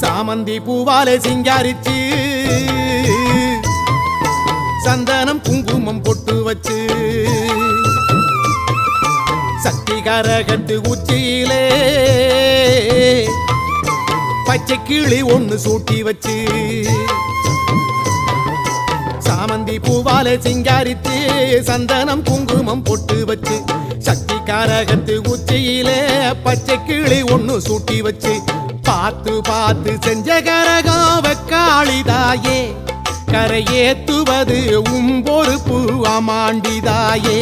சாமந்தி பூவாலே சிங்காரிச்சு சந்தனம் குங்குமம் பொட்டு வச்சு சக்தி கரகத்து உச்சியிலே பச்சை கிளி ஒண்ணு சூட்டி வச்சு சாமந்தி பூவாலே சிங்காரித்து சந்தனம் குங்குமம் பொட்டு வச்சு சக்தி கரகத்து உச்சியிலே பச்சை கிளி ஒண்ணு சூட்டி வச்சு பார்த்து பார்த்து செஞ்ச கரகம் வெக்காளிதாயே கரையேத்துவது உம்பொறுப்பு அமாண்டிதாயே